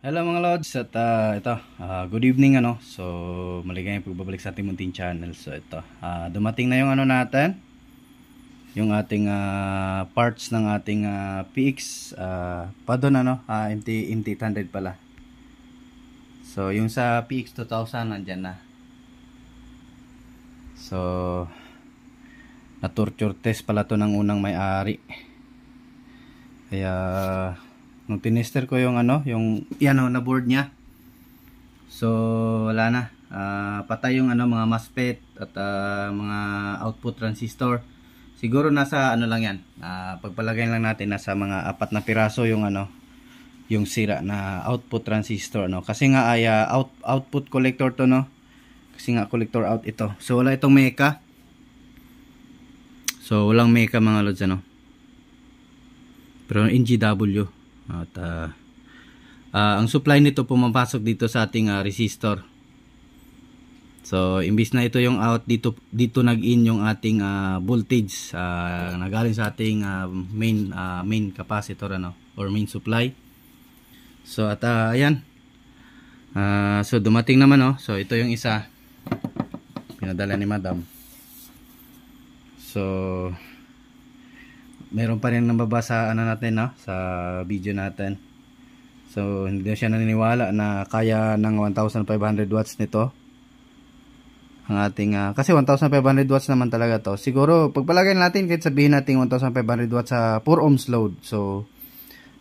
Hello mga lods at good evening So maligayang pagbabalik sa ating munting channel. So ito dumating na yung natin, yung ating parts ng ating PX pa doon MT800 pala. So yung sa PX 2000 nandyan na. So na torture test pala to ng unang may-ari. Kaya nung tinester ko yung yung na board niya. So wala na. Patay yung mga MOSFET at mga output transistor. Siguro nasa lang yan. Pagpalagay lang natin nasa mga 4 na piraso yung yung sira na output transistor kasi nga ay output collector to Kasi nga collector out ito. So wala itong meka. So walang meka mga lods Pero NGW. At ang supply nito pumapasok dito sa ating resistor. So imbis na ito yung out, dito nag-in yung ating voltage nagaling sa ating main capacitor or main supply. So at ayan. So dumating naman So ito yung isa pinadala ni Madam. So meron pa rin nababasa natin sa video natin. So hindi siya naniniwala na kaya ng 1500 watts nito ang ating kasi 1500 watts naman talaga to. Siguro pagpalagay natin kahit sabihin natin 1500 watts sa 4 ohms load. So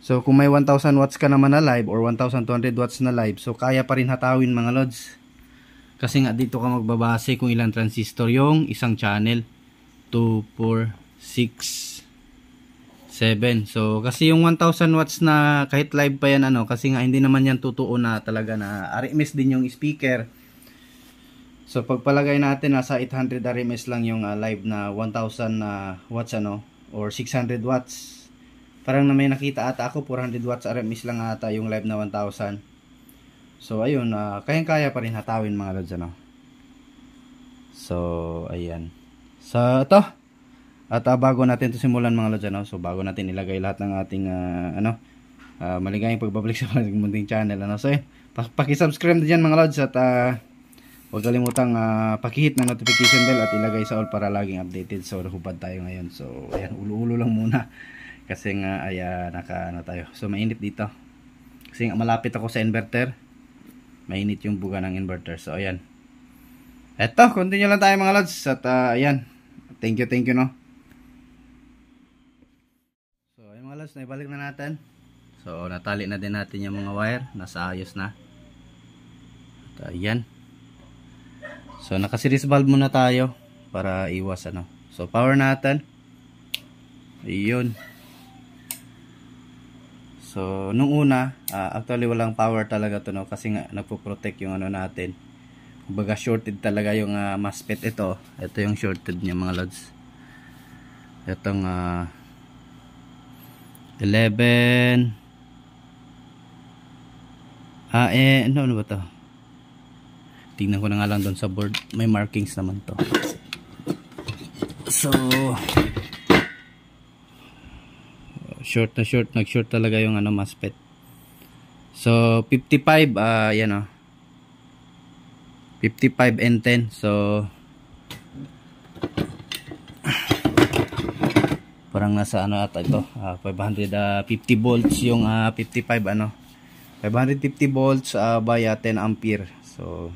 kung may 1000 watts ka naman na live or 1200 watts na live, so kaya pa rin hatawin mga lods. Kasi nga dito ka magbabase kung ilang transistor yung isang channel. 2, 4, 6, 7. So kasi yung 1000 watts na kahit live pa yan kasi nga hindi naman yan totoo na talaga na RMS din yung speaker. So pagpalagay natin nasa 800 RMS lang yung live na 1000 watts or 600 watts. Parang na may nakita ata ako 400 watts RMS lang ata yung live na 1000. So ayun, kayang-kaya pa rin hatawin mga lods So ayan. So ito. At bago natin ito simulan mga lods so bago natin ilagay lahat ng ating maligayang pagbabalik sa ating munting channel So paki-subscribe din mga lods at huwag kalimutang paki-hit ng notification bell at ilagay sa all para laging updated. So hubad tayo ngayon. So ayan, ulo-ulo lang muna kasi nga ay naka tayo. So mainit dito. Kasi nga malapit ako sa inverter. Mainit yung buga ng inverter. So ayan. Eto, continue lang tayo mga lods at ayan. Thank you So ayun mga lods, naibalik na natin. So natali na din natin yung mga wire, nasa ayos na. At ayan. So naka-series valve muna tayo para iwas So power natin. Ayun. So nung una, actually walang power talaga to kasi nga nagpo-protect yung natin. Kumbaga shorted talaga yung MOSFET ito. Ito yung shorted niya mga lods. Itong 11 ano ba to? Tingnan ko na nga lang doon sa board. May markings naman to. So nag-short talaga yung MOSFET. So 55 yan 55 and 10. So parang nasa ata ito 550 volts yung 55 550 volts by 10 ampere. So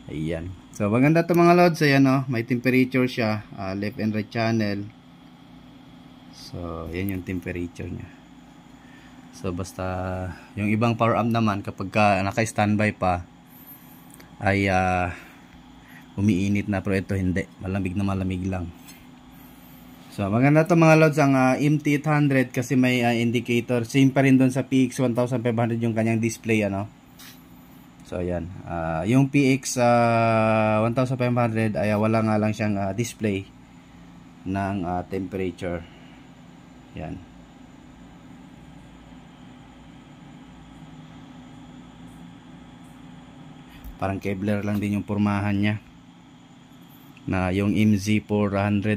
ayan. So maganda to mga lods. Ayan may temperature siya, left and right channel. So yan yung temperature niya. So basta yung ibang power amp naman kapag naka-standby pa ay umiinit na, pero ito hindi, malamig na malamig lang. So maganda to mga lods ang MT800 kasi may indicator. Same pa rin doon sa PX 1500 yung kanyang display So ayan, yung PX 1500 ay wala nga lang siyang display ng temperature. Yan. Parang Kevlar lang din yung pormahan niya. Na yung MZ400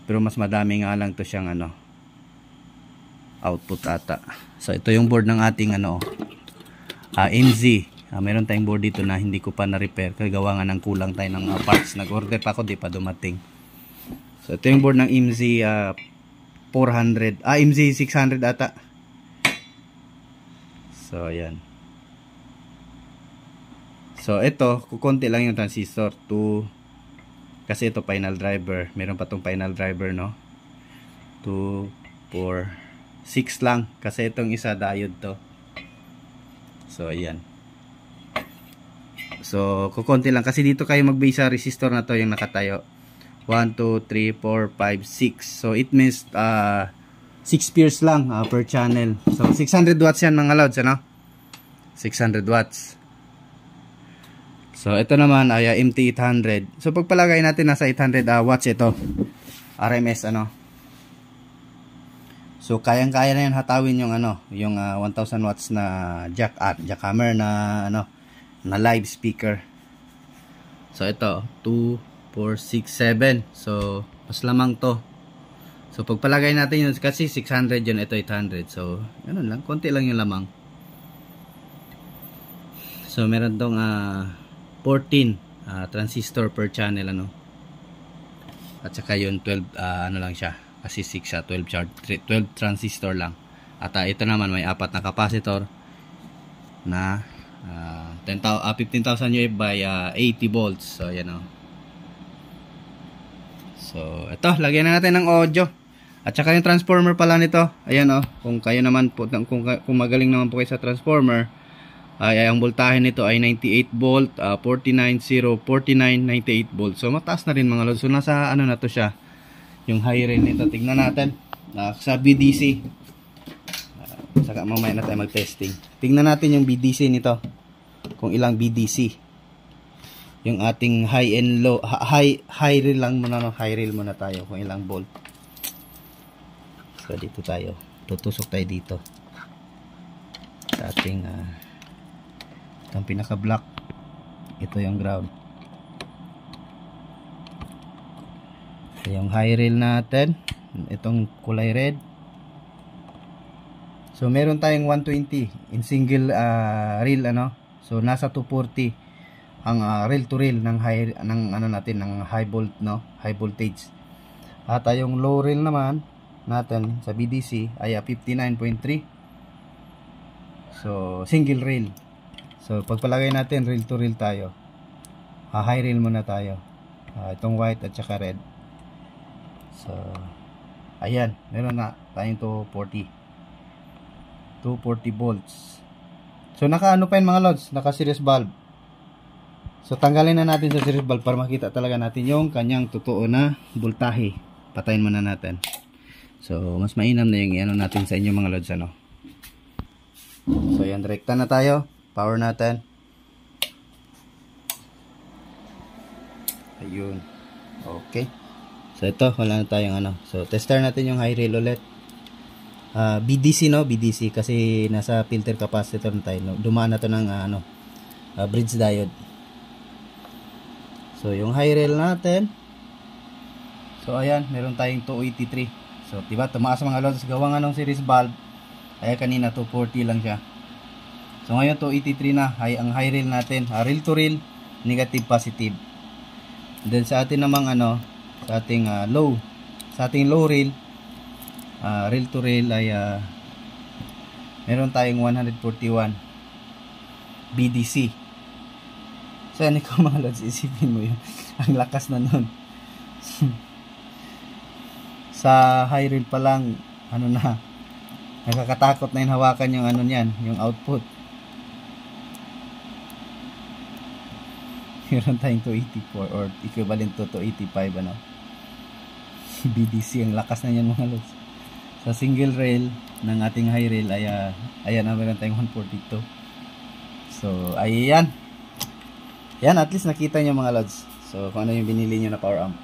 pero mas madami nga lang to siyang output ata. So ito yung board ng ating ano, MZ. Meron tayong board dito na hindi ko pa na-repair kasi gawa nga ng kulang tayo ng parts. Nag-order pa ako, di pa dumating. So ito yung board ng MZ 400, MZ 600 ata. So ayan. So ito, kukunti lang yung transistor kasi ito final driver. Meron pa tong final driver, no? 2, 4, 6 lang kasi itong isa diode to. So ayan. So kukunti lang kasi dito kayo mag-base sa resistor na to yung nakatayo. 1, 2, 3, 4, 5, 6. So it means 6 pairs lang per channel. So 600 watts yan mga lods, ano? 600 watts. So ito naman ay MT800. So pagpalagay natin nasa 800 watts ito. RMS ano. So kayang-kaya na 'yan hatawin yung ano, yung 1000 watts na jackhammer na ano, na live speaker. So ito 2, 4, 6, 7. So mas lamang to. So pagpalagay natin yun kasi 600 yun, ito 800. So ganun lang, konti lang yung lamang. So meron tong 14 transistor per channel ano. At saka yun 12 ano lang siya kasi 6 siya, 12 transistor lang. At ito naman may apat na capacitor na 15,000 UF by 80 volts. So yan o. So ito, lagyan na natin ng audio. At saka yung transformer pala nito. Ayan o, kung kayo naman po, kung magaling naman po kayo sa transformer, ay ang voltahe nito ay 98 volt, 49.0, 49, 98 volt. So mataas na rin mga lods. So nasa ano na to siya, yung high rail nito. Tignan natin sa BDC. Saka mamaya na tayo mag-testing. Tignan natin yung BDC nito, kung ilang BDC. Yung ating high and low, high rail lang muna, no? High rail muna tayo kung ilang volt. So dito tayo, tutusok tayo dito sa ating ang pinaka black. Ito yung ground. So, yung high rail natin, itong kulay red. So meron tayong 120 in single rail ano. So nasa 240 ang rail to rail ng ano natin, ng high volt, no, high voltage. At yung low rail naman natin sa BDC ay 59.3. So single rail. So pagpalagay natin rail to rail tayo, high rail muna tayo, itong white at saka red. So ayan, meron na tayong 240 volts. So naka ano pa yun mga lods, naka series valve. So tanggalin na natin sa series valve para makita talaga natin yung kanyang totoo na voltahe. Patayin muna natin. So mas mainam na yung ano natin sa inyo mga lods, ano. So yan, direkta na tayo. Power natin. Ayun. Okay. So ito, wala na tayong ano. So tester natin yung high rail ulit. BDC, no, BDC kasi nasa filter capacitor na tayo, no? Dumaan na to ng bridge diode. So yung high rail natin, so ayan, meron tayong 283. So diba, tumaas mga lods, gawa nga ng series valve. Ay kanina 240 lang siya. So ngayon 283 na ang high rail natin. Rail to rail, negative positive. Then sa atin namang sa ating low rail, rail to rail ay meron tayong 141 BDC. So yan, ikaw mga lods, isipin mo yun. Ang lakas na nun. Sa high rail pa lang, nakakatakot na yung hawakan yung niyan, yung output. Meron tayong 284 or equivalent to 285 BDC. Ang lakas na yan mga lods. Sa single rail ng ating high rail ay ayan, meron tayong 142. So ayan, at least nakita nyo mga lods. So kung ano yung binili nyo na power amp.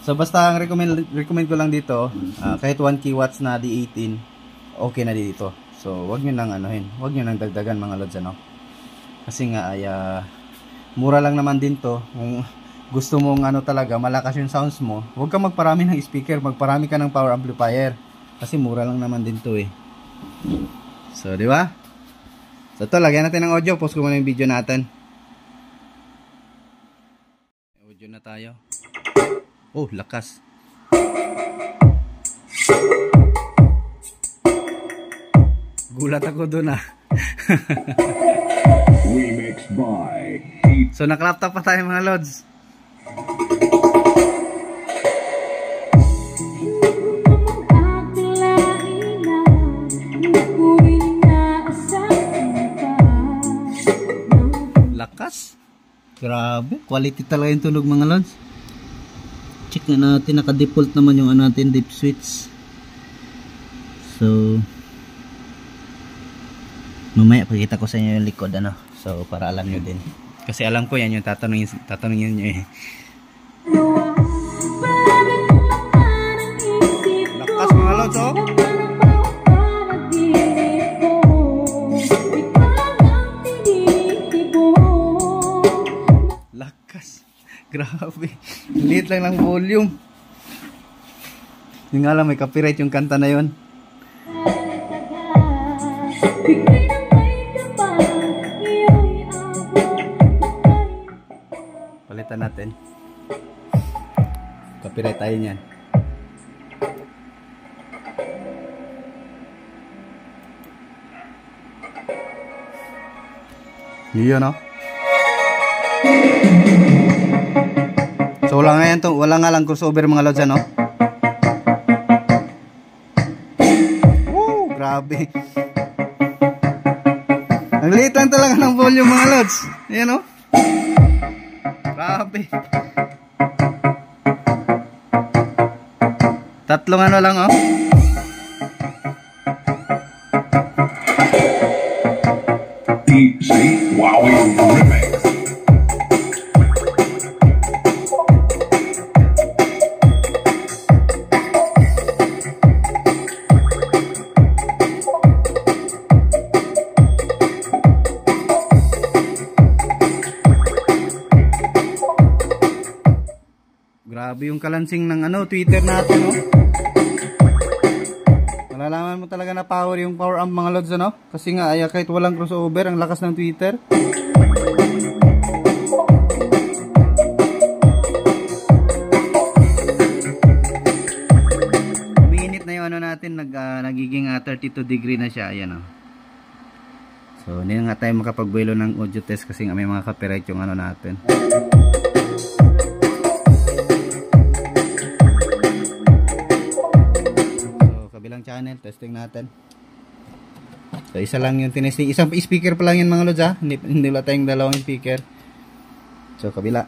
So basta ang recommend ko lang dito, kahit 1 kW na D18, okay na dito. So wag nyo nang wag nyo nang dagdagan mga lods, kasi nga ay mura lang naman din to. Kung gusto mong talaga malakas yung sounds mo, huwag kang magparami ng speaker, magparami ka ng power amplifier. Kasi mura lang naman din to eh. So, di ba? So, ito, lagyan natin ng audio. Post ko muna yung video natin. Audio na tayo. Oh, lakas. Gulat ako doon ah. Remix by So, naka-laptop pa tayo mga lods. Lakas. Grabe. Quality talaga yung tunog mga lods. Check na natin. Naka-default naman yung ano natin, deep switch. So, mamaya pakita ko sa inyo yung likod ano. So, para alam nyo din. Kasi alam ko yan yung tatanungin nyo eh. Lakas mga lods oh. Lakas. Grabe. Liit lang ng volume. Yung alam may copyright yung kanta na yon. Palitan natin. Copyright tayo niyan. Yun no? So wala nga yan to, wala nga lang crossover mga lods ano? Woo! Grabe. Ang liit lang talaga ng volume mga lods. Ayan o. Grabe. Tatlong ano lang oh. DJ Wowie Remix. Grabe yung kalansing ng ano, Twitter natin oh. Malalaman mo talaga na power yung power amp mga lods ano. Kasi nga ay kahit walang crossover, ang lakas ng Twitter. Uminit na yung ano natin, nagiging 32 degree na siya. Ayan oh. So hindi na nga tayo makapagbuelo ng audio test kasi nga may mga copyright yung ano natin. Kabilang channel, testing natin. So isa lang yung tinesting, isang speaker pa lang yan mga lods ha. Hindi wala tayong dalawang speaker. So kabila.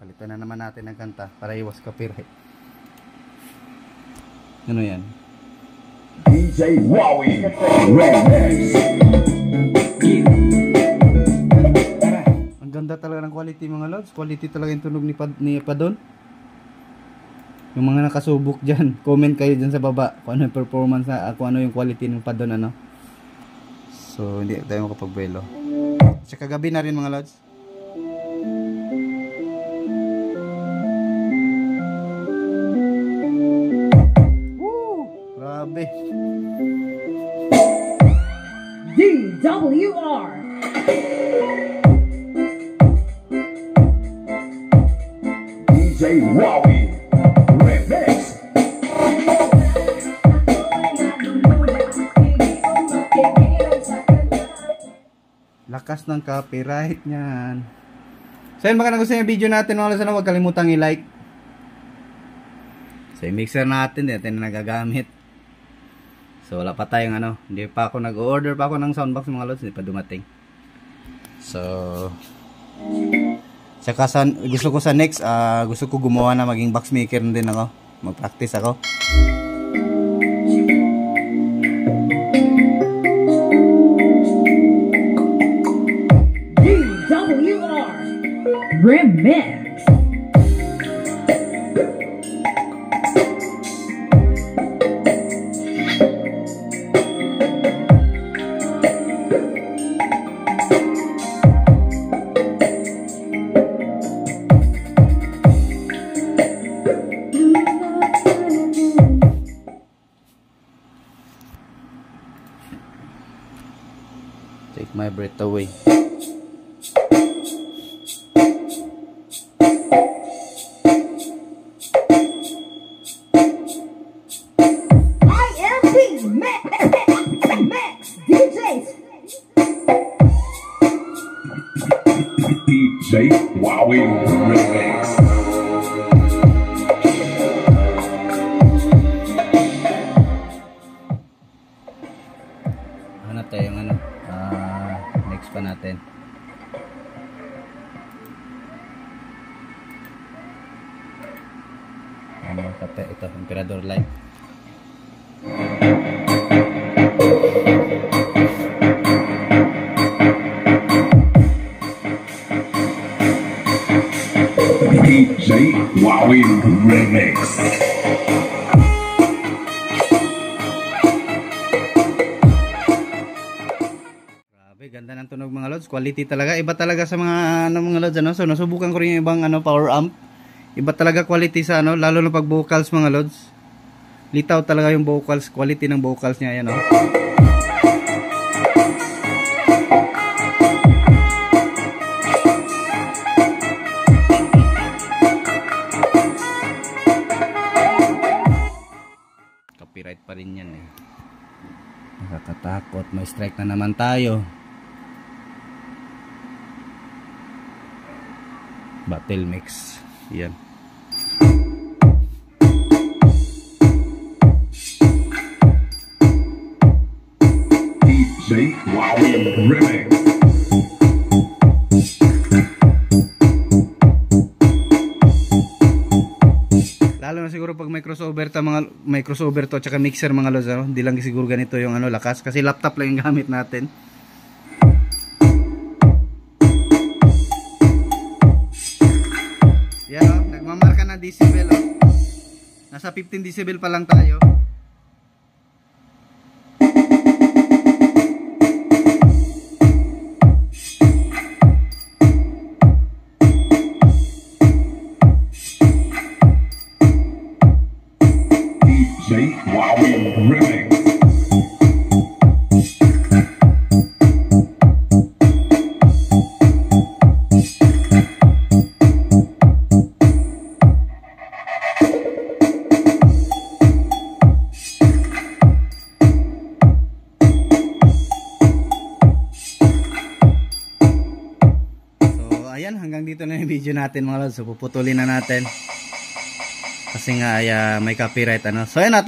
Palitan na naman natin ang kanta para iwas copyright. Ano yan? DJ Wowie Remix. Ang ganda talaga ng quality mga lods. Quality talaga yung tunog ni Padon. Yung mga nakasubok dyan, comment kayo dyan sa baba kung ano yung performance na, kung ano yung quality ng Padon ano. So hindi tayo makapagbuelo. Sa kagabi na rin mga lods. Grabe. DWR. DJ Wowie Remix. Lakas ng copyright niyan. So yun, baka nagustuhan yung video natin mga lods, huwag kalimutang i-like. So yung mixer natin, natin na nagagamit. So wala pa tayong ano, hindi pa ako nag-order pa ako ng soundbox mga lods, hindi pa dumating. So saka gusto ko sa next, gusto ko gumawa na maging box maker din ako. Mag-practice ako. DWR Remix. Take my breath away. DJ Wowie Remix. Hanap tayo yung ano, next pa natin. Ano, kape, ito, Emperador Light. DJ Wowie Remix. Grabe, ganda ng tunog mga lods. Quality talaga. Iba talaga sa mga ano, mga lods, ano. So nasubukan ko rin yung ibang ano, power amp. Iba talaga quality sa ano, lalo na pag vocals mga lods. Litaw talaga yung vocals, quality ng vocals niya, yan, oh. Copyright pa rin yan, eh. Nakakatakot, may strike na naman tayo. Battle mix, yan. DJ Wowie Remix. Lalo na siguro pag may crossover to at saka mixer mga lods, ano? Hindi lang siguro ganito yung ano, lakas kasi laptop lang yung gamit natin. Yan, oh, nagmamarka na decibel, oh. Nasa 15 decibel pa lang tayo. DJ Wowie Remix. Ayan, hanggang dito na yung video natin mga lods. So puputulin na natin kasi nga ay may copyright, ano. So ayan,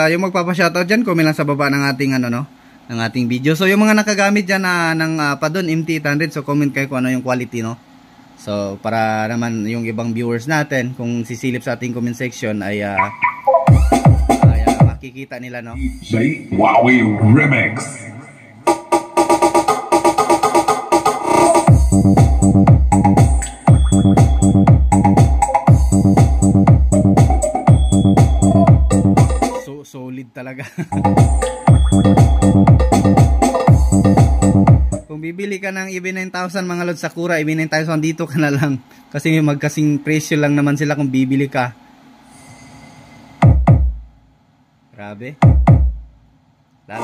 yung magpapa-shoutout dyan, comment lang sa baba ng ating ano, no, ng ating video. So yung mga nakagamit dyan ng Padon MT800, so comment kayo kung ano yung quality, no. So para naman yung ibang viewers natin, kung sisilip sa ating comment section ay makikita nila, no. DJ Wowie Remix. Solid talaga. Kung bibili ka ng EB9000 mga lods, Sakura EB9000, dito ka na lang kasi magkasing presyo lang naman sila kung bibili ka. Grabe. Lalo.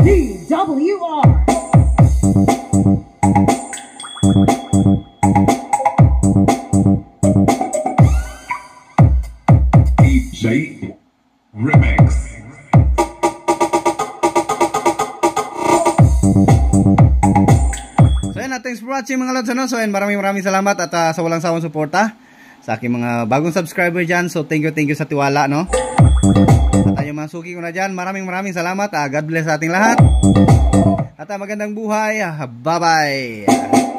DWR. DJ Remix. So yan, thanks for watching mga lods, ano? So yan, maraming salamat at sa walang sawang suporta sa aking mga bagong subscriber dyan. So thank you sa tiwala, no? At yung mga suki ko na dyan, maraming salamat. God bless sa ating lahat. At magandang buhay. Bye bye.